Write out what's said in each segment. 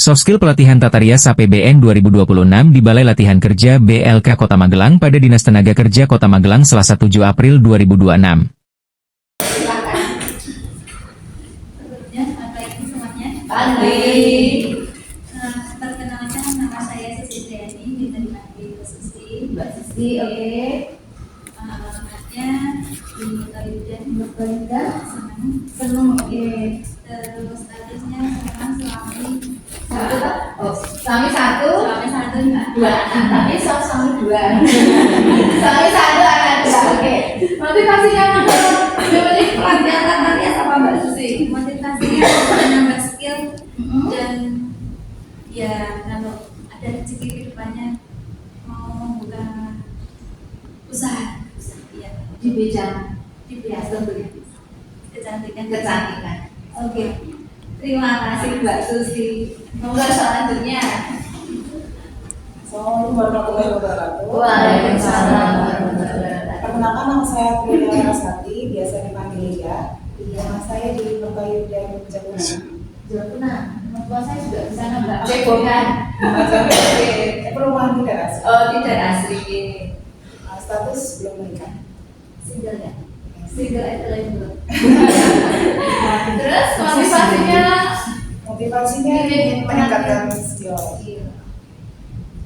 Soft Skill Pelatihan Tata Rias APBN 2026 di Balai Latihan Kerja BLK Kota Magelang pada Dinas Tenaga Kerja Kota Magelang Selasa 7 April 2026. Perkenalkan, nama saya Susi Triani, dipanggil Susi. Mbak Susi, oke. Alamatnya di Kaliudan. Seneng, oke. Terus statusnya sekarang suami. Satu, Pak? Oh, suami satu. Suami satu enggak? Dua anak, tapi suami dua. Suami satu, anak dua, oke. Motivasinya memilih pelatihan Tata Rias apa Mbak Susi? Motivasinya menambah skill dan ya kalau ada rezeki ke depannya mau membuka usaha ya Di bidang biasa kecantikan. Oke. Terima kasih Mbak Susi. Semoga selanjutnya. Assalamualaikum warahmatullahi wabarakatuh. Waalaikumsalam warahmatullahi wabarakatuh. Perkenalkan, nama saya Priya Rasati, biasa dipanggil Lia. Nama saya di Kaliudan Jakarta. Jepuna, mertua saya juga di sana Mbak. Cekokan. Perumahan tidak asli. Oh, tidak asli. Status belum menikah. Single ya? Single itu lain belum. Terus Motivasinya ingin meningkatkan skill.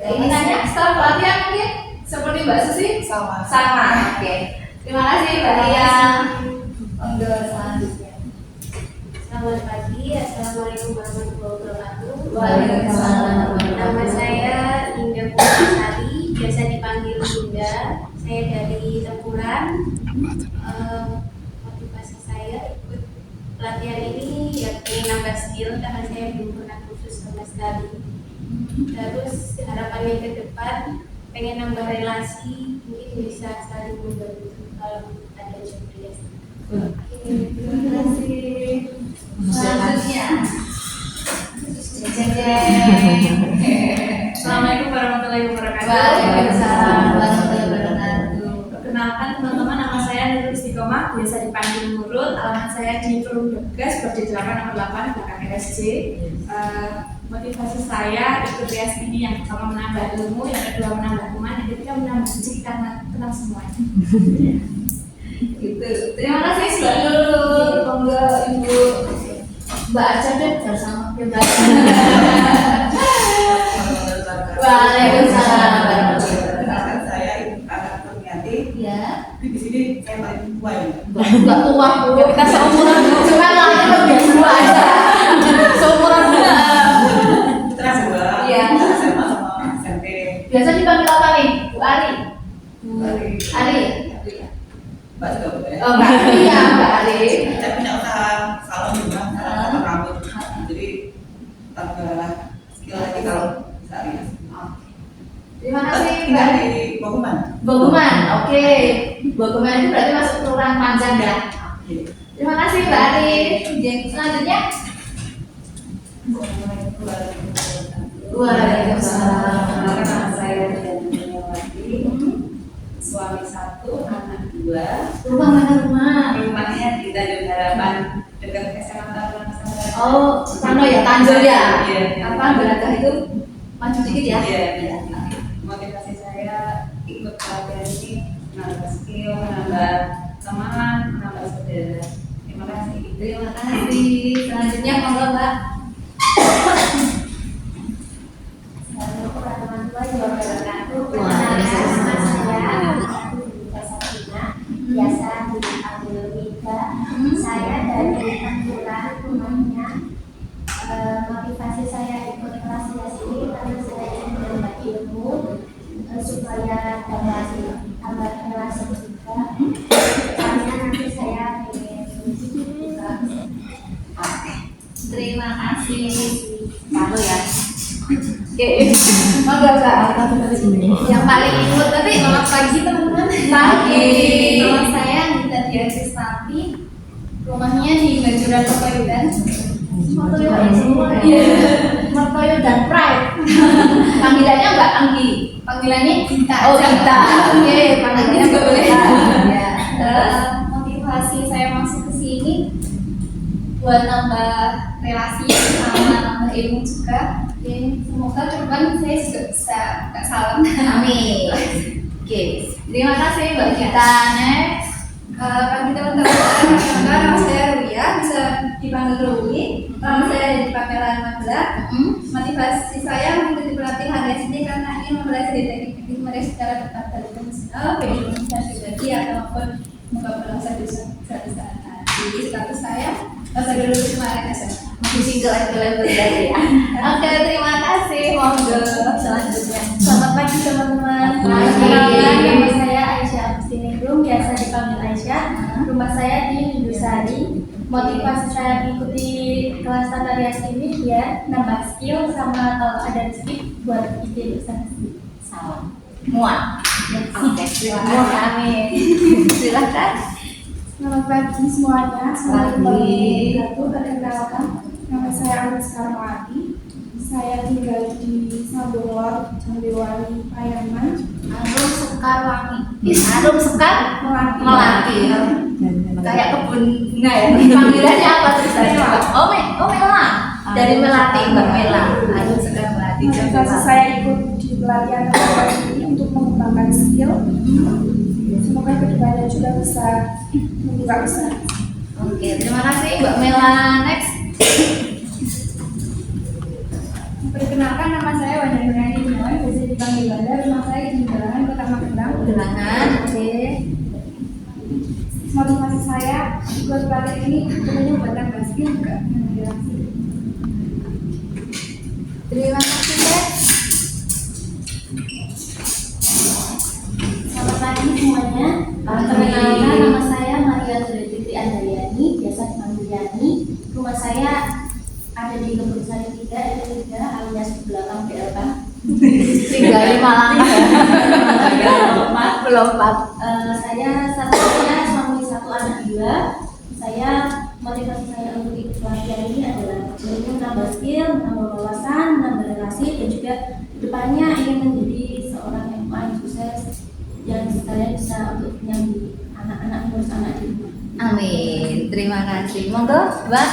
Keinginannya setelah pelatihan mungkin seperti Mbak Susi? Sama. Oke. Terima kasih Mbak Lia. Monggo selanjutnya. Selamat pagi, assalamualaikum warahmatullahi wabarakatuh. Waalaikumsalam. Nama saya Indah Putusari, biasa dipanggil Bunda. Saya dari Tempuran. Motivasi saya ikut pelatihan ini ya pengen nambah skill karena saya belum pernah kursus sama sekali. Terus harapannya ke depan pengen nambah relasi, mungkin bisa saling membantu kalau ada jodoh ya. Terima kasih. Selanjutnya. Assalamualaikum warahmatullahi wabarakatuh. Waalaikumsalam warahmatullahi wabarakatuh. Perkenalkan teman-teman, nama saya Nurul Istiqomah, biasa dipanggil Nurul. Alamat saya di Turun Degas, Berde 8 nomor 8, belakang RSC. Motivasi saya ikut rias ini yang pertama menambah ilmu, yang kedua menambah teman, yang ketiga menambah rezeki karena kenal semuanya. Gitu. Terima kasih Mbak Nurul. Monggo Ibu Mbak Arca deh bersama kita. Waalaikumsalam warahmatullahi wabarakatuh. Saya anak Kurniati. Ya. Di sini saya paling tua ya. Enggak tua Bu. Kita seumuran Bu. Cuma lahir lebih tua aja. Seumuran Bu. Terus dua. Iya. Sama SMP. Biasa dipanggil apa nih? Bu Ari. Ari. Mbak juga boleh. Oh, Mbak. Iya, Mbak Ari. Saya punya usaha salon juga, salon rambut. Jadi tambah skill lagi kalau bisa rias. Terima kasih Tinggal Mbak. di Boguman. Boguman, oke. Boguman itu berarti masuk kelurahan Panjang ya. Terima kasih Mbak Ari. Selanjutnya. Waalaikumsalam. Nama saya Dian suami satu, anak dua. Rumah mana rumah? Rumahnya di Tanjung Harapan dekat SMA Taruna Nusantara. Oh, Tano ya, Tanjung ya. Iya. Apa Gelagah itu maju dikit ya? Iya. Motivasi saya ikut pelatihan ini menambah skill, menambah teman, menambah saudara. Terima kasih. Terima kasih. Selanjutnya monggo Mbak. Assalamualaikum warahmatullahi wabarakatuh. Biasa dipanggil Mika. Saya dari Tempuran, rumahnya. Motivasi saya ikut kelas rias ini karena saya ingin menambah ilmu supaya dapat tambah relasi juga. Karena nanti saya ingin buka. Terima kasih. Kamu ya. Oke. Monggo Mbak. Yang paling ikut tapi selamat pagi teman-teman. Pagi. Nama saya Nita Dian Kristanti. Rumahnya di Bajuran Mertoyodan. Mertoyodan semua ya. Mertoyodan Pride. Panggilannya Mbak Anggi. Panggilannya Gita. Oh, Gita. Oke, panggilannya juga boleh. Ya. Terus motivasi saya masuk ke sini buat nambah relasi sama nambah nambah ilmu juga. Oke, semoga ke depan saya juga bisa buka salon. Amin. Oke, terima kasih Mbak Gita. Next. Bagi teman-teman, nama saya Ruya, bisa dipanggil Rui. Nama saya dari Pamelan Magelang. Motivasi saya mengikuti pelatihan SD karena ingin mempelajari teknik mereka secara tepat dari profesional, baik organisasi pribadi ataupun mengembangkan suatu saat. Jadi status saya masa dulu kemarin SMA. Masih single level dari ya. Oke, terima kasih. Monggo selanjutnya. Selamat pagi teman-teman. Perkenalkan, nama saya Aisyah Agustiningrum, biasa dipanggil Aisyah. Rumah saya di Indusari. Motivasi saya mengikuti kelas tata rias ini biar nambah skill sama kalau ada rezeki buat ide usaha. Salam. Muat. Oke, terima kasih. Amin. Silakan. Selamat pagi semuanya. Selamat pagi. Perkenalkan, nama saya Anis Karmawati. Saya tinggal di Sambulor, Jambiwani, Payaman. Arum Sekar Wangi. Arum Sekar Melati. Kayak kebun bunga ya. Panggilannya apa terus tadi Mbak? Oh Mela. Dari Melati Mbak Mela. Arum Sekar Melati. Motivasi saya ikut di pelatihan ini untuk mengembangkan skill. Semoga kedepannya juga bisa membuka usaha. Oke, terima kasih Mbak Mela. Next. Perkenalkan, nama saya Wanda Nurani Gunawan, biasa dipanggil Wanda. Rumah saya di Gelangan, Kota Magelang. Gelangan. Oke. Motivasi saya ikut pelatihan ini tentunya buat nambah skill juga. Terima kasih Teh. Selamat pagi semuanya. Perkenalkan, nama saya Maria Triditi Andayani, biasa dipanggil Yani. Rumah saya ada di Kebun Sari 3, RT 3 alias di belakang BLK. Tinggal di Malang. Belum empat. Saya satu-satunya suami satu anak dua. Saya motivasi saya untuk ikut pelatihan ini adalah untuk menambah skill, menambah wawasan, menambah relasi, dan juga depannya ingin menjadi seorang yang paling sukses yang sekalian bisa untuk menyambut anak-anak ngurus anak di rumah. Amin. Terima kasih. Monggo Mbak.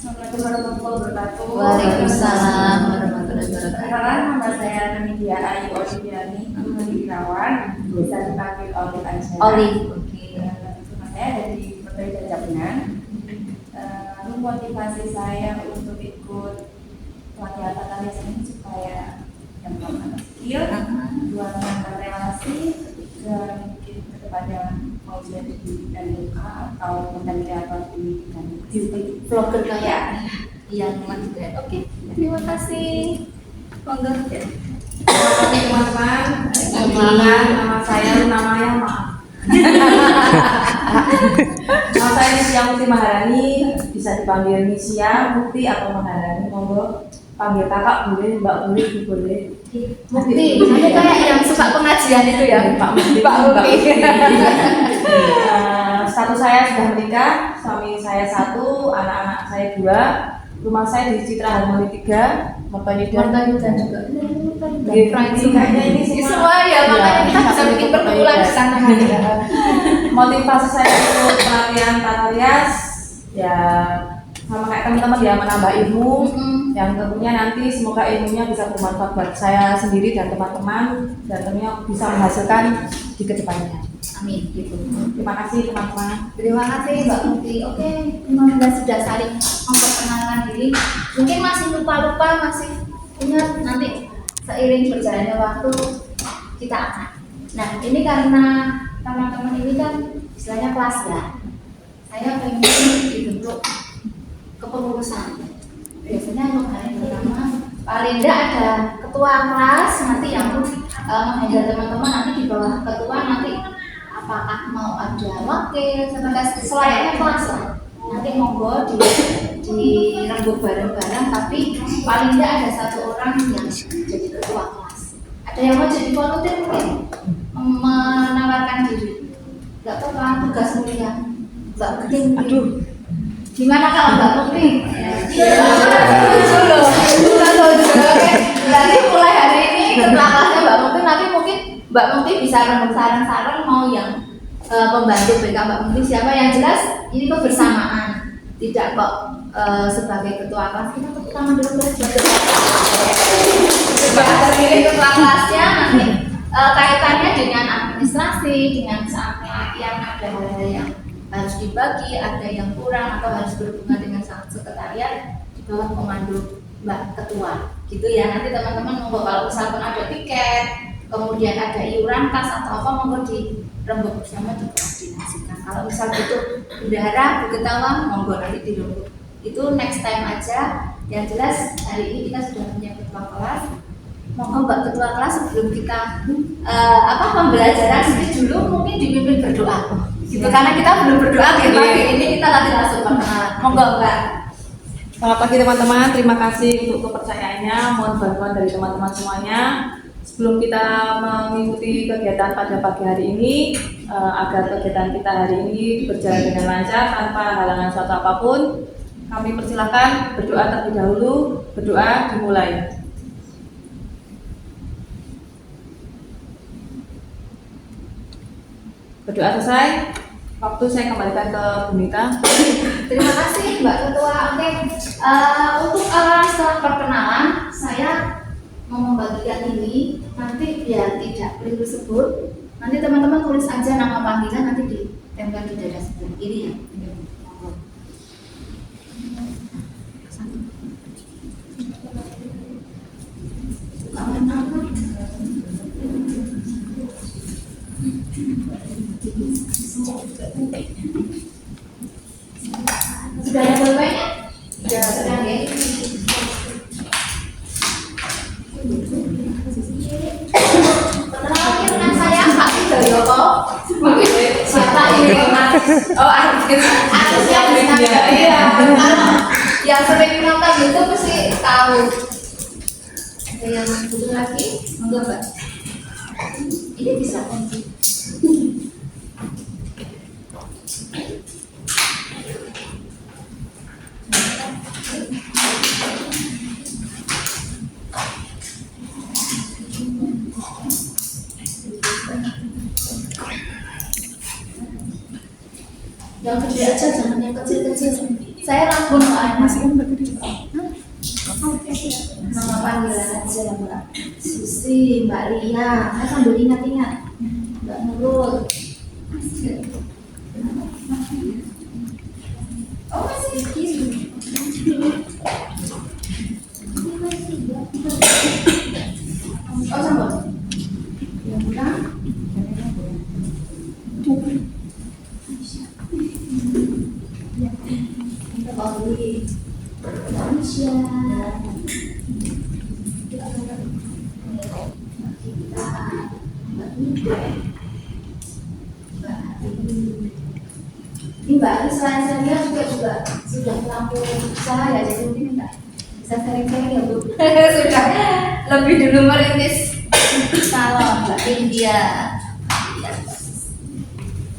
Assalamualaikum warahmatullahi wabarakatuh. Waalaikumsalam warahmatullahi wabarakatuh. Perkenalan, nama saya Nanidia Ayu Oliviani Gunawan, bisa dipanggil Oli aja. Oli. Oke. Rumah saya dari Berbeda Jabungan. Motivasi saya untuk ikut pelatihan tata rias ini supaya yang pertama skill, dua menambah relasi, dan mungkin kedepannya mau jadi MUK atau konten kreator di beauty Vlogger kayak yang juga. Oke. Terima kasih. Monggo. teman-teman. Perkenalkan, nama saya namanya maaf. Nama saya Nisia Mukti Maharani, bisa dipanggil Nisia Mukti atau Maharani. Monggo panggil kakak boleh, mbak boleh, ibu boleh. Mukti. Ini kayak yang suka pengajian itu ya. Pak Mukti. Pak Mukti. Status saya sudah menikah, suami saya 1, anak-anak saya 2. Rumah saya di Citra Harmoni 3, Mertoyudan juga. Kayaknya ini Semua ya, makanya kita bisa bikin perkumpulan di sana. Motivasi saya untuk pelatihan tata rias ya sama kayak teman-teman ya, menambah ilmu yang tentunya nanti semoga ilmunya bisa bermanfaat buat saya sendiri dan teman-teman, dan tentunya bisa menghasilkan di kedepannya. Amin. Gitu. Terima kasih teman-teman. Terima kasih Mbak Mukti. Oke, kita sudah saling memperkenalkan diri. Mungkin masih lupa-lupa, masih ingat nanti seiring berjalannya waktu kita akan. Nah, ini karena teman-teman ini kan istilahnya kelas ya. Saya pengen dibentuk kepengurusan. Biasanya untuk hari pertama paling tidak ada ketua kelas nanti yang menghandle teman-teman, nanti di bawah ketua nanti apakah mau ada wakil selayaknya kelas lah. Nanti monggo dirembuk bareng-bareng, tapi paling tidak ada satu orang yang jadi ketua kelas. Ada yang mau jadi volunteer mungkin menawarkan diri. Nggak apa-apa, tugas mulia Mbak Mukti. Aduh, gimana kalau Mbak Mukti? Berarti mulai hari ini ketua kelasnya Mbak Mukti, nanti mungkin Mbak Mukti bisa rembuk saran-saran mau yang pembantu BK Mbak Mukti siapa. Yang jelas ini kebersamaan, tidak kok sebagai ketua kelas, kita tepuk tangan dulu guys buat ketua terpilih ketua kelasnya. Nanti kaitannya dengan administrasi, dengan saatnya yang ada hal yang harus dibagi, ada yang kurang atau harus berhubungan dengan sekretariat di bawah komando Mbak Ketua gitu ya. Nanti teman-teman monggo kalau misalkan ada tiket, kemudian ada iuran kas atau apa, monggo dirembuk bersama, dikoordinasikan. Kalau misal butuh bendahara, Bu Ketua, monggo nanti dirembuk. Itu next time aja. Yang jelas hari ini kita sudah punya ketua kelas. Monggo Mbak Ketua kelas sebelum kita pembelajaran ini dulu mungkin dipimpin berdoa. Gitu, karena kita belum berdoa ya pagi ini, kita nanti langsung perkenalan. Monggo Mbak. Selamat pagi teman-teman, terima kasih untuk kepercayaannya, mohon bantuan dari teman-teman semuanya. Sebelum kita mengikuti kegiatan pada pagi hari ini, agar kegiatan kita hari ini berjalan dengan lancar tanpa halangan suatu apapun, kami persilahkan berdoa terlebih dahulu. Berdoa dimulai. Berdoa selesai, waktu saya kembalikan ke Bu Nita. Terima kasih Mbak Ketua. Oke, untuk setelah perkenalan, saya mau membagikan ini. Nanti biar tidak perlu sebut, nanti teman-teman tulis aja nama panggilan, nanti ditempel di dada sebelah kiri ya. Sudah ada pulpennya? Sudah ya. Perkenalkan dengan saya Pak Widoyoko. Siapa ini? Oh, artis yang iya. Yang sering nonton YouTube pasti tahu. Ada yang butuh lagi? Monggo Mbak. Ini bisa kunci. Yang gede aja, jangan yang kecil-kecil. Saya rambut masih nama panggilan aja Mbak Susi, Mbak Lia. Saya sambil ingat-ingat Mbak Nurul. Oh masih oh sambut. Ya bukan. Bali, Indonesia, ini Mbak Ari selain senior juga sudah lampu usaha ya, jadi mungkin enggak bisa sering-sering ya Bu. Sudah lebih dulu merintis salon Mbak India.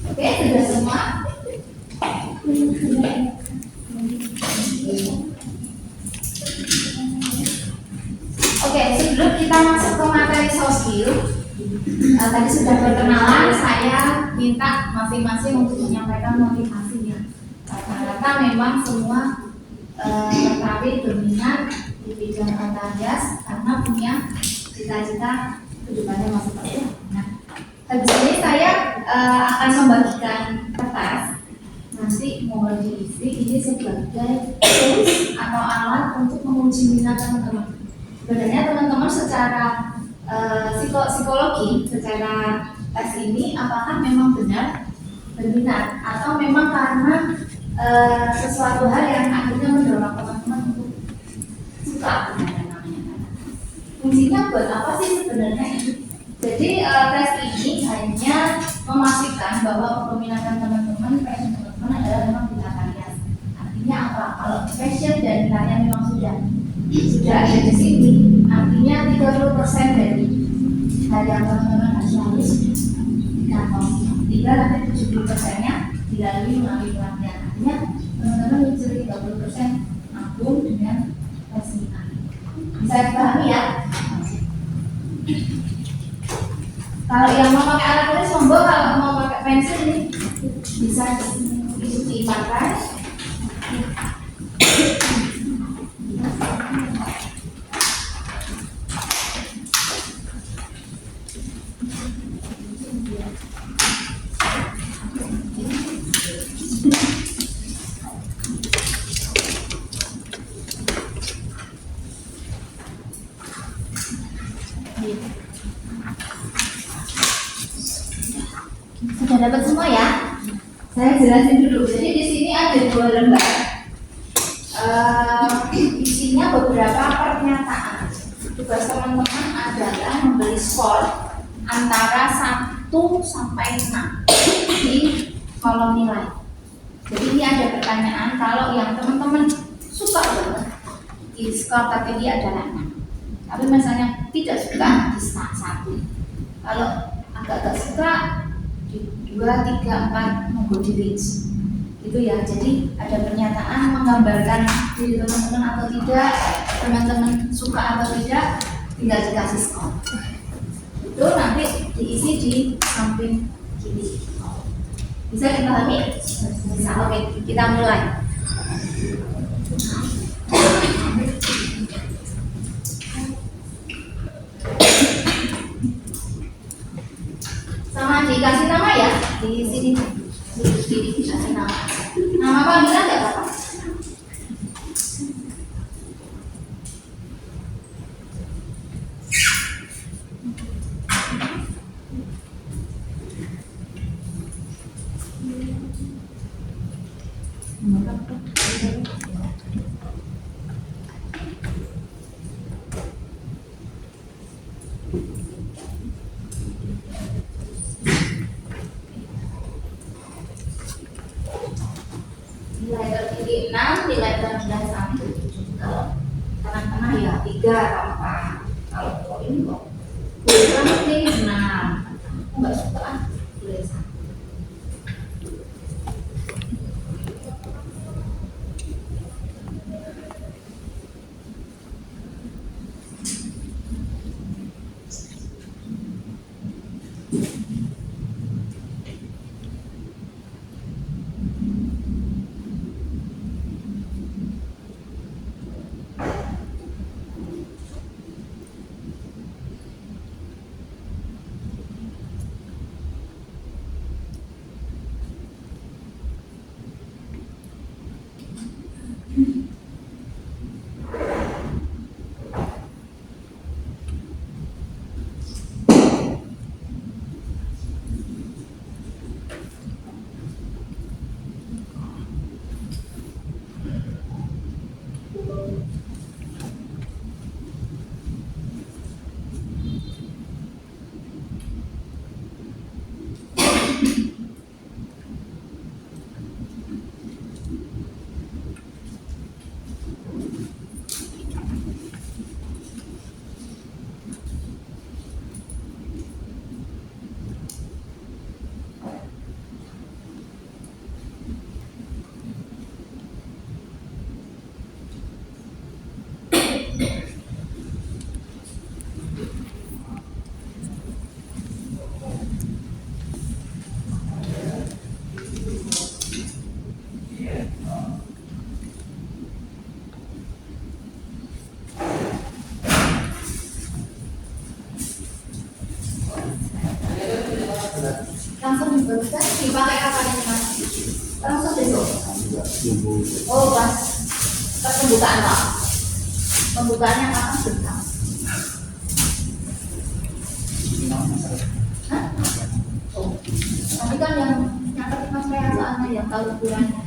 Oke, sudah semua. Oke, sebelum kita masuk ke materi soft skill, tadi sudah perkenalan, saya minta masing-masing untuk menyampaikan motivasinya. Rata-rata memang semua tertarik berminat di bidang tata hias karena punya cita-cita kedepannya masih seperti apa. Nah, habis ini saya akan membagikan kertas. Nanti mohon diisi ini sebagai tools atau alat untuk menguji minat teman-teman. Sebenarnya teman-teman secara psikologi, secara tes ini apakah memang benar berminat atau memang karena sesuatu hal yang akhirnya mendorong teman-teman untuk suka dengan namanya. Fungsinya buat apa sih sebenarnya ini? Jadi tes ini hanya memastikan bahwa peminatan teman-teman, passion teman-teman adalah memang di tata hias. Artinya apa? Kalau passion dan minatnya memang sudah ada di sini, artinya 30% dari hal yang teman-teman harus dikantongi. Tinggal nanti 70%-nya dilalui melalui pelatihan. Artinya teman-teman mencuri 30% nabung dengan passion. Bisa dipahami ya? Kalau yang mau pakai alat tulis monggo, kalau mau pakai pensil ini bisa dipakai. Sudah dapat semua ya? Saya jelasin dulu. Jadi di sini ada 2 lembar. Isinya beberapa pernyataan. Tugas teman-teman adalah memberi skor antara 1 sampai 6 di kolom nilai. Jadi ini ada pertanyaan, kalau yang teman-teman suka banget di skor KTG adalah 6. Tapi misalnya tidak suka di 1. Kalau agak-agak suka di 2, 3, 4 monggo di range. Gitu ya. Jadi ada pernyataan menggambarkan diri teman-teman atau tidak, teman-teman suka atau tidak, tinggal dikasih skor. Itu nanti diisi di samping kiri. Bisa dipahami? Bisa. Oke, kita mulai. Sama dikasih nama ya, di sini dikasih nama. Nama panggilan nggak apa-apa. Nilai tertinggi 6, nilai terendah 1. Kalau tengah-tengah ya 3 atau 4. Kalau kok ini kok kurang ini 6. Aku nggak suka, boleh 1. Langsung dibagikan, dipakai kapan ini mas? Langsung besok. Oh pas pembukaan pak. Pembukaannya kapan bentar? Hah? Oh, tapi kan yang nyatet mas saya soalnya yang tahu ukurannya.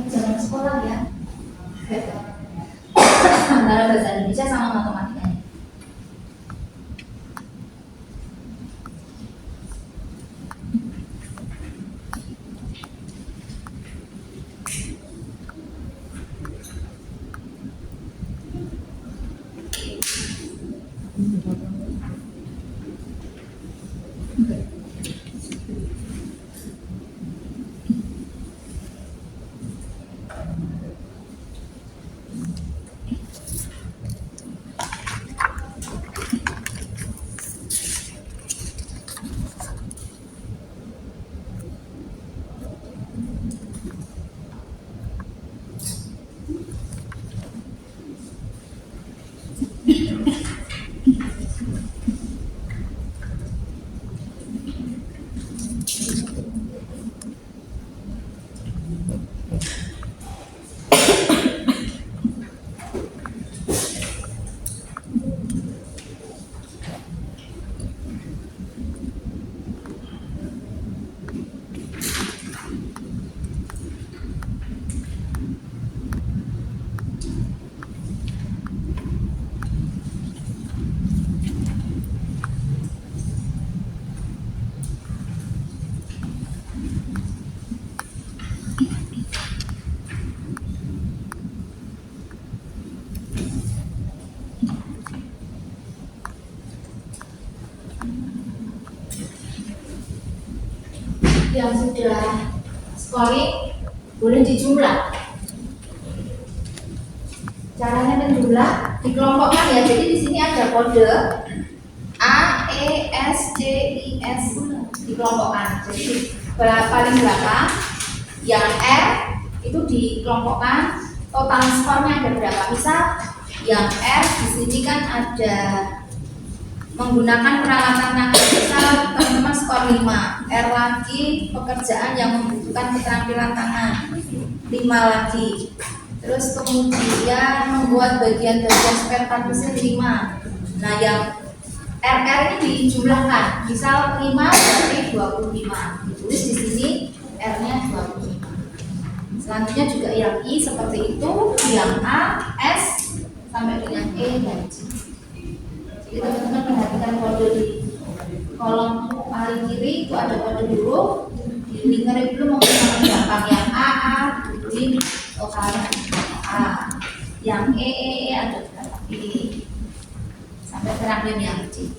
Jalan sekolah ya, antara bahasa Indonesia sama matematikanya. Yang sudah scoring boleh dijumlah. Caranya menjumlah dikelompokkan ya. Jadi di sini ada kode A, E, S, C, I, S dikelompokkan. Jadi paling belakang yang R itu dikelompokkan, total skornya ada berapa. Misal yang R di sini kan ada menggunakan peralatan tangan, misal teman-teman skor 5, R lagi pekerjaan yang membutuhkan keterampilan tangan 5 lagi, terus kemudian membuat bagian-bagian spare part mesin 5. Nah yang RR ini dijumlahkan, misal 5 berarti 25, ditulis di sini R nya 25. Selanjutnya juga yang I seperti itu, yang A, S sampai dengan E dan C. Jadi teman-teman perhatikan kode di kolom paling kiri itu ada kode huruf, di ngeri dulu menggunakan gampang. Yang A gituin totalnya A, yang E ada berapa E sampai terakhir yang C.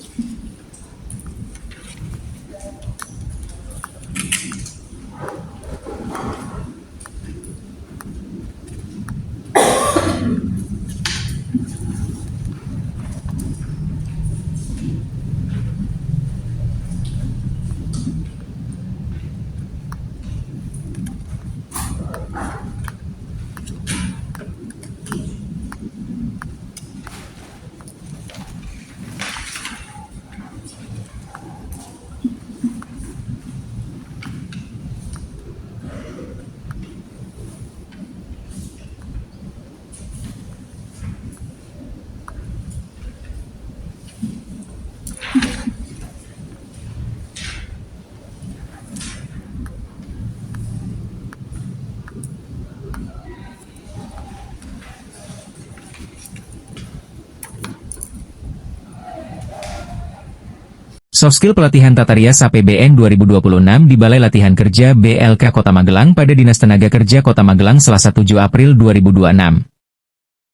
Soft Skill Pelatihan Tata Rias APBN 2026 di Balai Latihan Kerja BLK Kota Magelang pada Dinas Tenaga Kerja Kota Magelang Selasa 7 April 2026.